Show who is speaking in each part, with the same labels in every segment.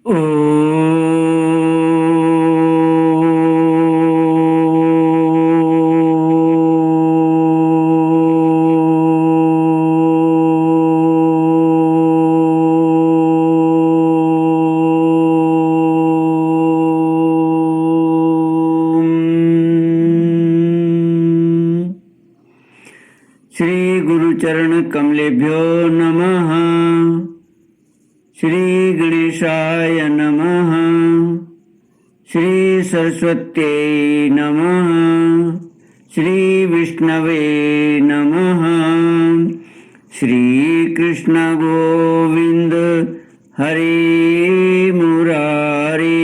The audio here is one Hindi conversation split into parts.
Speaker 1: ओ श्री गुरुचरण कमलेभ्यो नमः। श्री गणेशाय नमः। श्री सरस्वत्यै नमः। श्री विष्णवे नमः। श्री कृष्ण गोविंद हरे मुरारी,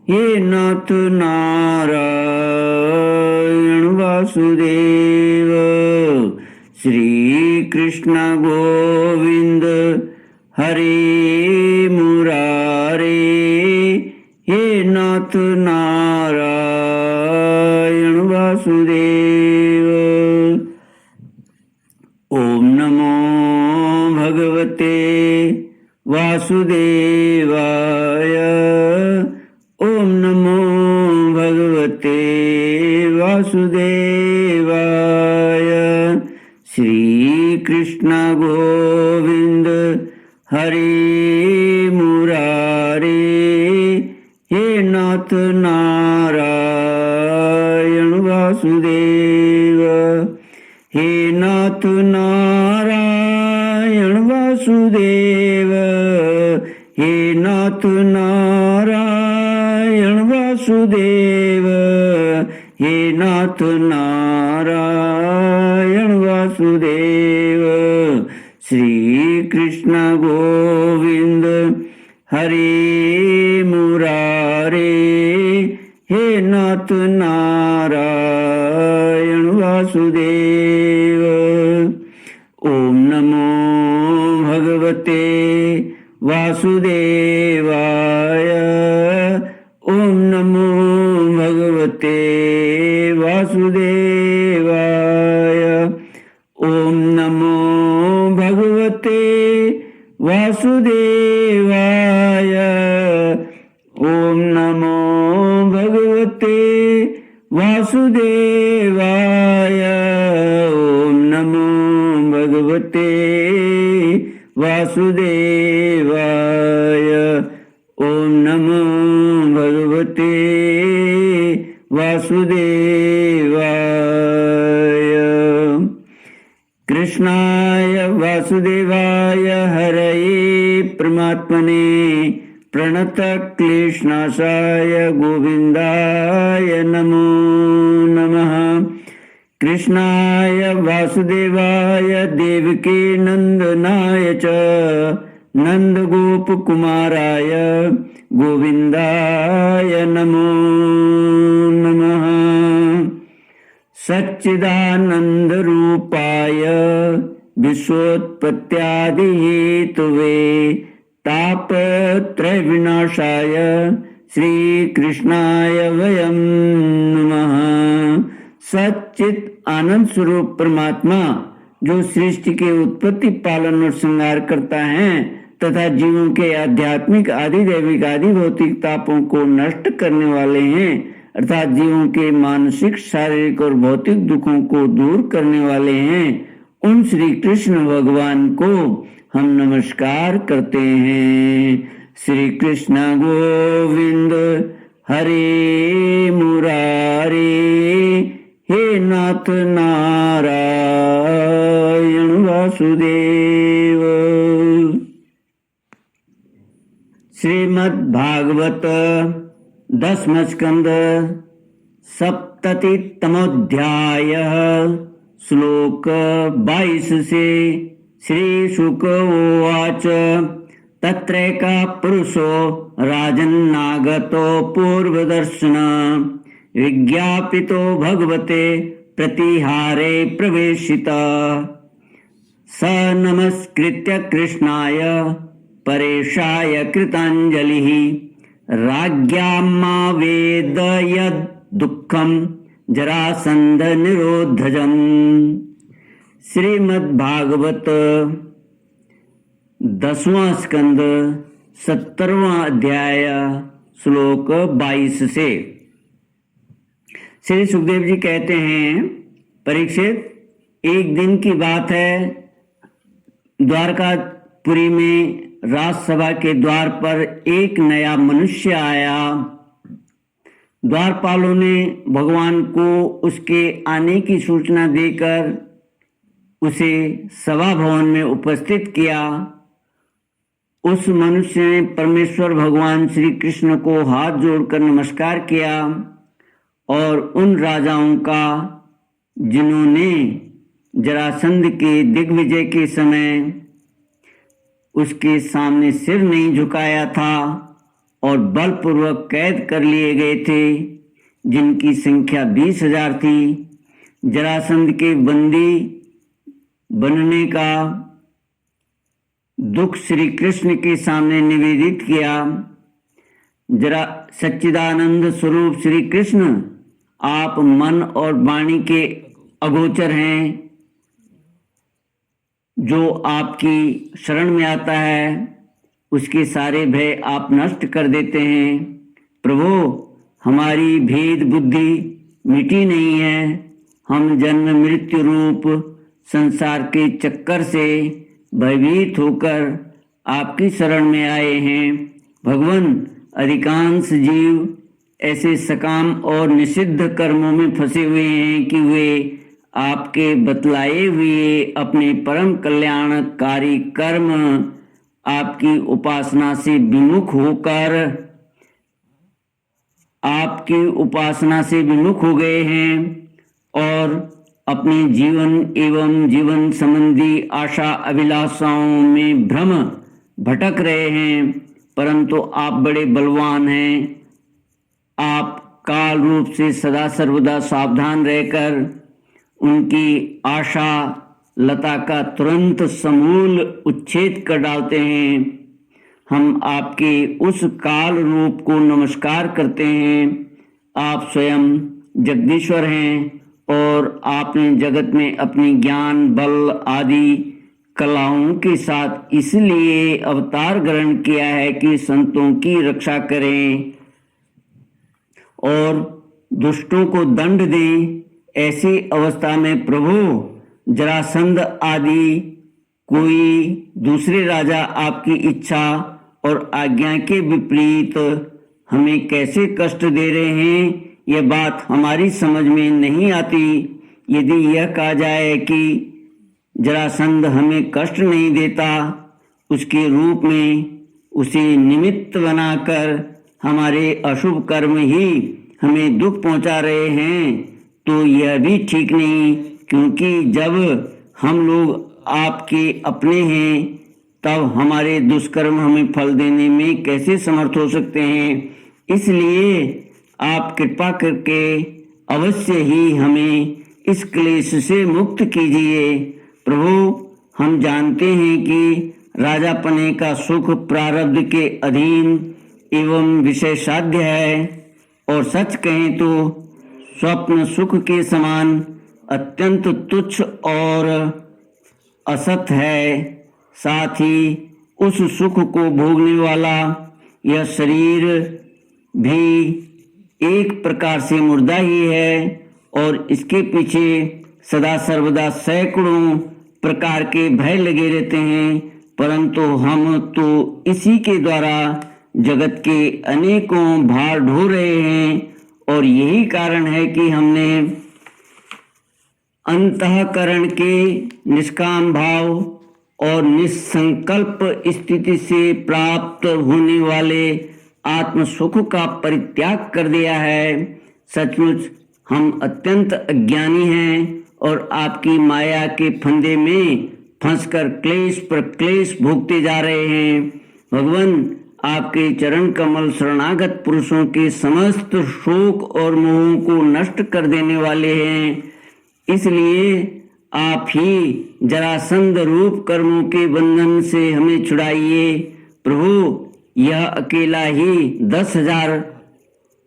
Speaker 1: हे नाथ नारायण वासुदेव। श्री कृष्ण गोविंद हरे मुरारे, हे नाथ नारायण वासुदेव। ओम नमो भगवते वासुदेवाय। ओम नमो भगवते वासुदेवाय। श्री कृष्ण गोविंद हरे मुरारे, हे नाथ नारायण वासुदेव। हे नाथ नारायण वासुदेव। हे नाथ नारायण वासुदेव। हे नाथ नारायण वासुदेव। श्री कृष्ण गोविंद हरे मुरारे, हे नाथ नारायण वासुदेव। ओम नमो भगवते वासुदेवाय। ओम नमो भगवते वासुदेवाय। ओम नमो भगवते वासुदेवाय। ओम नमो भगवते वासुदेवाय। ओम नमो भगवते वासुदेवाय। ओम नमो भगवते वासुदेवाय। कृष्णाय वासुदेवाय हरये परमात्मने प्रणतक्लेशनाशाय गोविन्दाय नमो नमः। कृष्णाय वासुदेवाय देवकी नंदनाय च नंदगोपकुमाराय गोविन्दाय नमो नमः। सच्चिदानन्दरूपाय विश्वोत्पत्त्यादिहेतवे तापत्रयविनाशाय श्रीकृष्णाय वयं नमः। सच्चित आनंद स्वरूप परमात्मा जो सृष्टि के उत्पत्ति पालन और श्रृंगार करता है तथा जीवों के आध्यात्मिक आदि दैविक आदि भौतिक तापों को नष्ट करने वाले हैं, अर्थात जीवों के मानसिक शारीरिक और भौतिक दुखों को दूर करने वाले हैं, उन श्री कृष्ण भगवान को हम नमस्कार करते हैं। श्री कृष्ण गोविंद हरे मुरारे, हे नाथ नारायण वासुदेव। श्रीमद्भागवत 10वां स्कंद 87तमोऽध्यायः श्लोक 22 से। श्री शुक उवाच तत्रैका पुरुषो राजन्नागतो पूर्वदर्शन विज्ञापितो भगवते प्रतिहारे प्रवेशिता। स नमस्कृत्य कृष्णाय परेशाय कृताञ्जलिः राज्ञामावेदयद् दुःखं जरासंध निरोधजम्। श्रीमद्भागवत 10वां स्कंद 17वां अध्याय श्लोक 22 से। श्री सुखदेव जी कहते हैं, परीक्षित, एक दिन की बात है, द्वारकापुरी में राजसभा के द्वार पर एक नया मनुष्य आया। द्वारपालों ने भगवान को उसके आने की सूचना देकर उसे सभा भवन में उपस्थित किया। उस मनुष्य ने परमेश्वर भगवान श्री कृष्ण को हाथ जोड़कर नमस्कार किया और उन राजाओं का जिन्होंने जरासंध के दिग्विजय के समय उसके सामने सिर नहीं झुकाया था और बलपूर्वक कैद कर लिए गए थे, जिनकी संख्या 20,000 थी, जरासंध के बंदी बनने का दुख श्री कृष्ण के सामने निवेदित किया। जरा सच्चिदानंद स्वरूप श्री कृष्ण, आप मन और वाणी के अगोचर हैं। जो आपकी शरण में आता है उसके सारे भय आप नष्ट कर देते हैं। प्रभु, हमारी भेद बुद्धि मिटी नहीं है। हम जन्म मृत्यु रूप संसार के चक्कर से भयभीत होकर आपकी शरण में आए हैं। भगवान, अधिकांश जीव ऐसे सकाम और निषिद्ध कर्मों में फंसे हुए हैं कि वे आपके बतलाए हुए अपने परम कल्याणकारी कर्म आपकी उपासना से विमुख हो गए हैं और अपने जीवन एवं जीवन संबंधी आशा अभिलाषाओं में भ्रम भटक रहे हैं। परंतु आप बड़े बलवान हैं। आप काल रूप से सदा सर्वदा सावधान रहकर उनकी आशा लता का तुरंत समूल उच्छेद कर डालते हैं। हम आपके उस काल रूप को नमस्कार करते हैं। आप स्वयं जगदीश्वर हैं और आपने जगत में अपनी ज्ञान बल आदि कलाओं के साथ इसलिए अवतार ग्रहण किया है कि संतों की रक्षा करें और दुष्टों को दंड दें। ऐसी अवस्था में प्रभु, जरासंध आदि कोई दूसरे राजा आपकी इच्छा और आज्ञा के विपरीत हमें कैसे कष्ट दे रहे हैं, यह बात हमारी समझ में नहीं आती। यदि यह कहा जाए कि जरासंध हमें कष्ट नहीं देता, उसके रूप में उसे निमित्त बनाकर हमारे अशुभ कर्म ही हमें दुख पहुंचा रहे हैं, तो यह भी ठीक नहीं, क्योंकि जब हम लोग आपके अपने हैं तब हमारे दुष्कर्म हमें फल देने में कैसे समर्थ हो सकते हैं। इसलिए आप कृपा करके अवश्य ही हमें इस क्लेश से मुक्त कीजिए। प्रभु, हम जानते हैं कि राजापने का सुख प्रारब्ध के अधीन एवं विषय साध्य है और सच कहें तो स्वप्न सुख के समान अत्यंत तुच्छ और असत है। साथ ही उस सुख को भोगने वाला यह शरीर भी एक प्रकार से मुर्दा ही है और इसके पीछे सदा सर्वदा सैकड़ों प्रकार के भय लगे रहते हैं। परंतु हम तो इसी के द्वारा जगत के अनेकों भार ढो रहे हैं और यही कारण है कि हमने अंतःकरण के निष्काम भाव और निसंकल्प स्थिति से प्राप्त होने वाले आत्म सुख का परित्याग कर दिया है। सचमुच हम अत्यंत अज्ञानी हैं और आपकी माया के फंदे में फंसकर क्लेश पर क्लेश भोगते जा रहे हैं। भगवान, आपके चरण कमल शरणागत पुरुषों के समस्त शोक और मोह को नष्ट कर देने वाले हैं। इसलिए आप ही जरासंध रूप कर्मों के बंधन से हमें छुड़ाइए। प्रभु, यह अकेला ही 10,000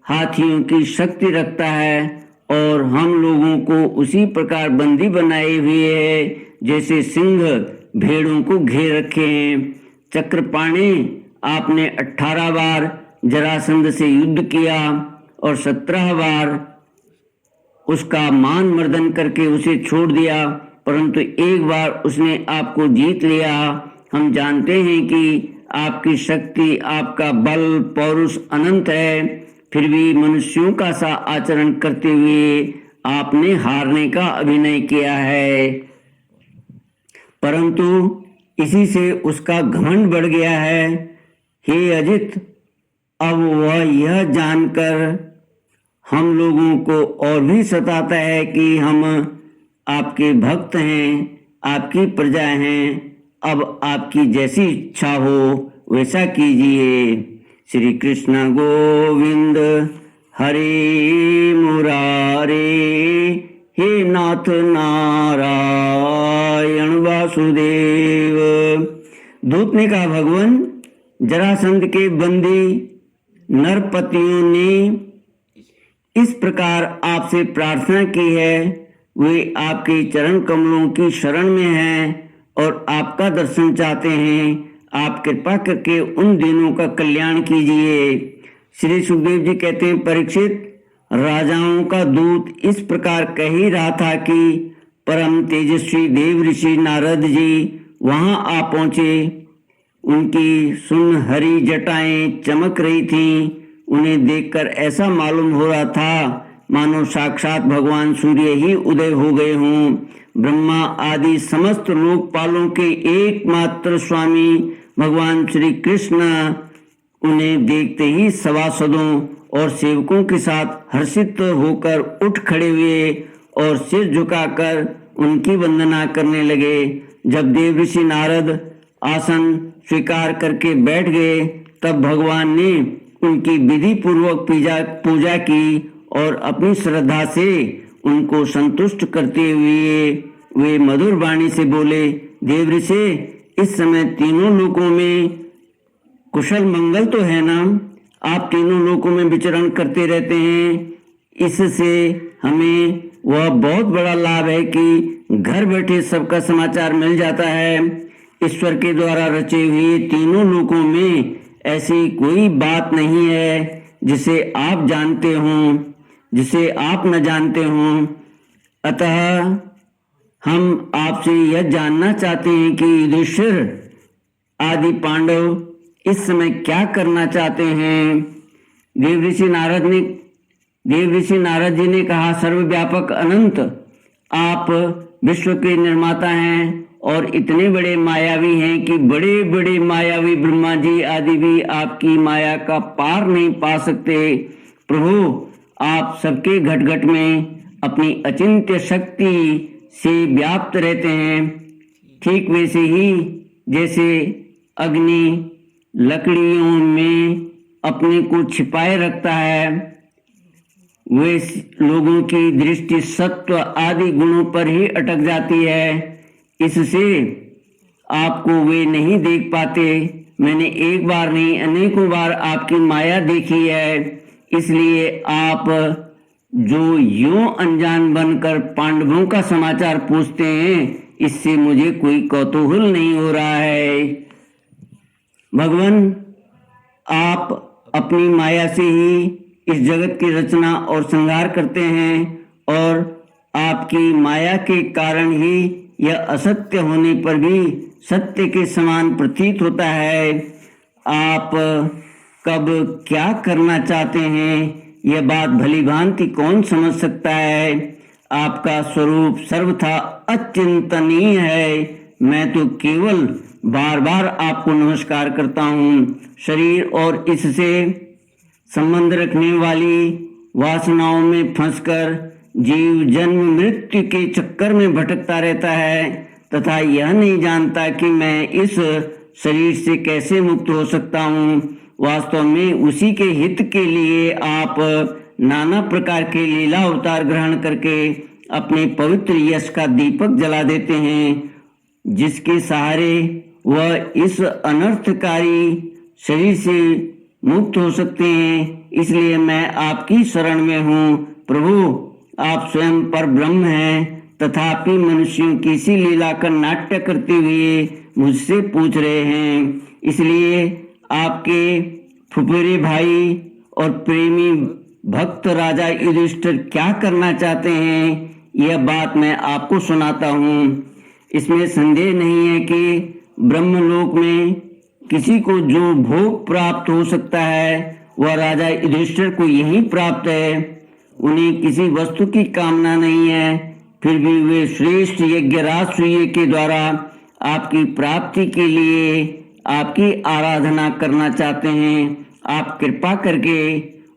Speaker 1: हाथियों की शक्ति रखता है और हम लोगों को उसी प्रकार बंदी बनाए हुए है जैसे सिंह भेड़ों को घेर रखे हैं। चक्रपाणी, आपने 18 बार जरासंध से युद्ध किया और 17 बार उसका मान मर्दन करके उसे छोड़ दिया, परंतु एक बार उसने आपको जीत लिया। हम जानते हैं कि आपकी शक्ति, आपका बल, पौरुष अनंत है, फिर भी मनुष्यों का सा आचरण करते हुए आपने हारने का अभिनय किया है, परंतु इसी से उसका घमंड बढ़ गया है। हे अजित, अब वह यह जानकर हम लोगों को और भी सताता है कि हम आपके भक्त हैं, आपकी प्रजा हैं। अब आपकी जैसी इच्छा हो वैसा कीजिए। श्री कृष्ण गोविंद हरे मुरारे, हे नाथ नारायण वासुदेव। दूत ने कहा, भगवान, जरासंध के बंदी नरपतियों ने इस प्रकार आपसे प्रार्थना की है, वे आपके चरण कमलों की शरण में हैं और आपका दर्शन चाहते हैं। आप कृपा करके उन दिनों का कल्याण कीजिए। श्री सुखदेव जी कहते हैं, परीक्षित, राजाओं का दूत इस प्रकार कह ही रहा था कि परम तेजस्वी देव ऋषि नारद जी वहां आ पहुंचे। उनकी सुनहरी जटाएं चमक रही थीं। उन्हें देखकर ऐसा मालूम हो रहा था मानो साक्षात भगवान सूर्य ही उदय हो गए हों। ब्रह्मा आदि समस्त लोकपालों के एकमात्र स्वामी भगवान श्री कृष्ण उन्हें देखते ही सभासदों और सेवकों के साथ हर्षित होकर उठ खड़े हुए और सिर झुकाकर उनकी वंदना करने लगे। जब देव ऋषि नारद आसन स्वीकार करके बैठ गए, तब भगवान ने उनकी विधि पूर्वक पूजा की और अपनी श्रद्धा से उनको संतुष्ट करते हुए वे मधुर वाणी से बोले, देव ऋषि, इस समय तीनों लोकों में कुशल मंगल तो है ना? आप तीनों लोकों में विचरण करते रहते हैं। इससे हमें वह बहुत बड़ा लाभ है कि घर बैठे सबका समाचार मिल जाता है। ईश्वर के द्वारा रचे हुए तीनों लोकों में ऐसी कोई बात नहीं है जिसे आप जानते हों, जिसे आप न जानते हों। अतः हम आपसे यह जानना चाहते हैं कि युधिष्ठिर आदि पांडव इस समय क्या करना चाहते हैं। देव ऋषि नारद जी ने कहा, सर्वव्यापक अनंत, आप विश्व के निर्माता हैं और इतने बड़े मायावी हैं कि बड़े बड़े मायावी ब्रह्मा जी आदि भी आपकी माया का पार नहीं पा सकते। प्रभु, आप सबके घट घट में अपनी अचिंत्य शक्ति से व्याप्त रहते हैं। ठीक वैसे ही जैसे अग्नि लकड़ियों में अपने को छिपाए रखता है, वे लोगों की दृष्टि सत्व आदि गुणों पर ही अटक जाती है। इससे आपको वे नहीं देख पाते। मैंने एक बार नहीं अनेकों बार आपकी माया देखी है। इसलिए आप जो यूं अनजान बनकर पांडवों का समाचार पूछते हैं, इससे मुझे कोई कौतूहल नहीं हो रहा है। भगवान, आप अपनी माया से ही इस जगत की रचना और संहार करते हैं और आपकी माया के कारण ही यह असत्य होने पर भी सत्य के समान प्रतीत होता है। आप कब क्या करना चाहते हैं, यह बात भली भांति कौन समझ सकता है। आपका स्वरूप सर्वथा अचिंतनीय है। मैं तो केवल बार बार आपको नमस्कार करता हूँ। शरीर और इससे संबंध रखने वाली वासनाओं में फंसकर जीव जन्म मृत्यु के चक्कर में भटकता रहता है तथा यह नहीं जानता कि मैं इस शरीर से कैसे मुक्त हो सकता हूँ। वास्तव में उसी के हित के लिए आप नाना प्रकार के लीला अवतार ग्रहण करके अपने पवित्र यश का दीपक जला देते हैं, जिसके सहारे वह इस अनर्थकारी शरीर से मुक्त हो सकते हैं। इसलिए मैं आपकी शरण में हूँ। प्रभु, आप स्वयं पर ब्रह्म हैं, तथापि मनुष्यों की सी लीला का नाट्य करते हुए मुझसे पूछ रहे हैं। इसलिए आपके फुफेरे भाई और प्रेमी भक्त राजा युधिष्ठिर क्या करना चाहते हैं, यह बात मैं आपको सुनाता हूँ। इसमें संदेह नहीं है कि ब्रह्मलोक में किसी को जो भोग प्राप्त हो सकता है वह राजा युधिष्ठिर को यही प्राप्त है। उन्हें किसी वस्तु की कामना नहीं है, फिर भी वे श्रेष्ठ यज्ञ राजसूय के द्वारा आपकी प्राप्ति के लिए आपकी आराधना करना चाहते हैं। आप कृपा करके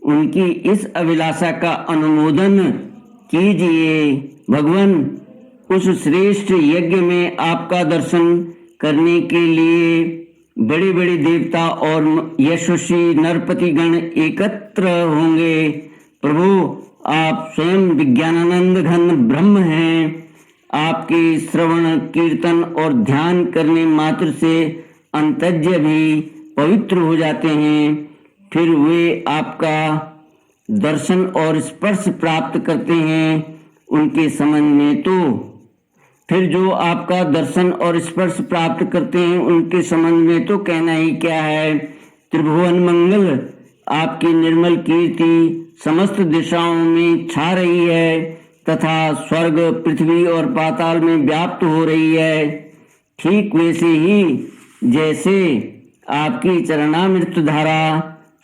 Speaker 1: उनकी इस अभिलाषा का अनुमोदन कीजिए। भगवान, उस श्रेष्ठ यज्ञ में आपका दर्शन करने के लिए बड़े बड़े देवता और यशस्वी नरपति गण एकत्र होंगे। प्रभु, आप स्वयं विज्ञानानंद घन ब्रह्म हैं। आपके श्रवण कीर्तन और ध्यान करने मात्र से अंतज्ञ भी पवित्र हो जाते हैं। फिर वे आपका दर्शन और स्पर्श प्राप्त करते हैं। उनके संबंध में तो फिर जो आपका दर्शन और स्पर्श प्राप्त करते हैं उनके संबंध में तो कहना ही क्या है। त्रिभुवन मंगल, आपकी निर्मल कीर्ति समस्त दिशाओं में छा रही है तथा स्वर्ग, पृथ्वी और पाताल में व्याप्त हो रही है। ठीक वैसे ही जैसे आपकी चरणामृत धारा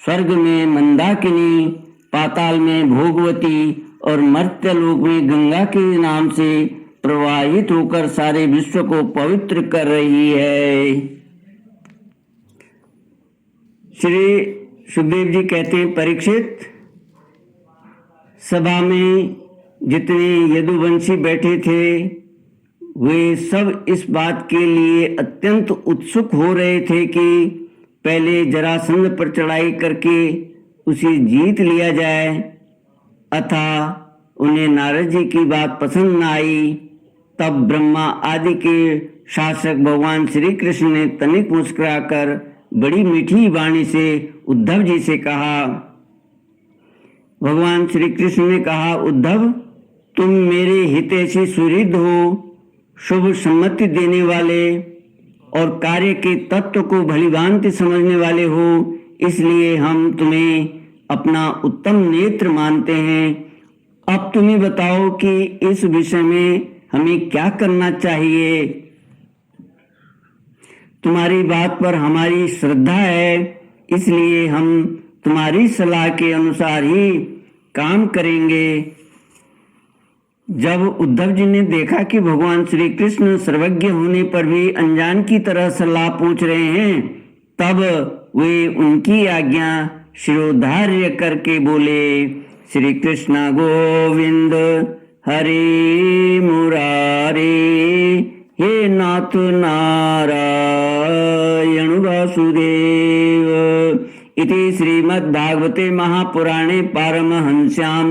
Speaker 1: स्वर्ग में मंदाकिनी, पाताल में भोगवती और मर्त्यलोक में गंगा के नाम से प्रवाहित होकर सारे विश्व को पवित्र कर रही है। श्री सुखदेव जी कहते हैं, परीक्षित, सभा में जितने यदुवंशी बैठे थे वे सब इस बात के लिए अत्यंत उत्सुक हो रहे थे कि पहले जरासंध पर चढ़ाई करके उसे जीत लिया जाए। अतः उन्हें नारद जी की बात पसंद न आई। तब ब्रह्मा आदि के शासक भगवान श्री कृष्ण ने तनिक मुस्कुराकर बड़ी मीठी वाणी से उद्धव जी से कहा। भगवान श्री कृष्ण ने कहा, उद्धव, तुम मेरे हितैषी सुहृद हो, शुभ सम्मति देने वाले और कार्य के तत्व को भलीभांति समझने वाले हो, इसलिए हम तुम्हें अपना उत्तम नेत्र मानते हैं। अब तुम्हें बताओ कि इस विषय में हमें क्या करना चाहिए। तुम्हारी बात पर हमारी श्रद्धा है, इसलिए हम तुम्हारी सलाह के अनुसार ही काम करेंगे। जब उद्धव जी ने देखा कि भगवान श्री कृष्ण सर्वज्ञ होने पर भी अनजान की तरह सलाह पूछ रहे हैं, तब वे उनकी आज्ञा शिरोधार्य करके बोले, श्री कृष्ण गोविंद हरे मुरारे, हे नाथ नारायण वासुदेव। इति श्रीमद्भागवते महापुराणे पारमहंस्यां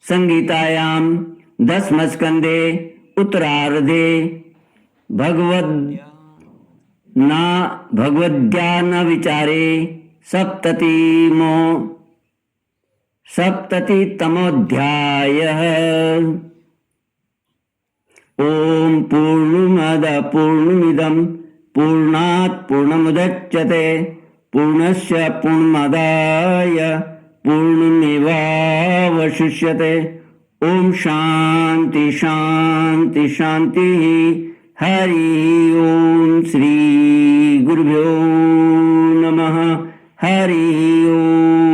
Speaker 1: संहितायां दशमस्कन्धे उत्तरार्धे भगवद्ज्ञान विचारे सप्ततितमोऽध्यायः। ओम पूर्णमद पूर्णमिदं पूर्णात् पूर्णमुदच्यते पूर्णस्य पूर्णमादाय पूर्णमेवावशिष्यते। ओम शांति शांति शांति। हरि ओम। श्री गुरुभ्यो नमः। हरि ओम।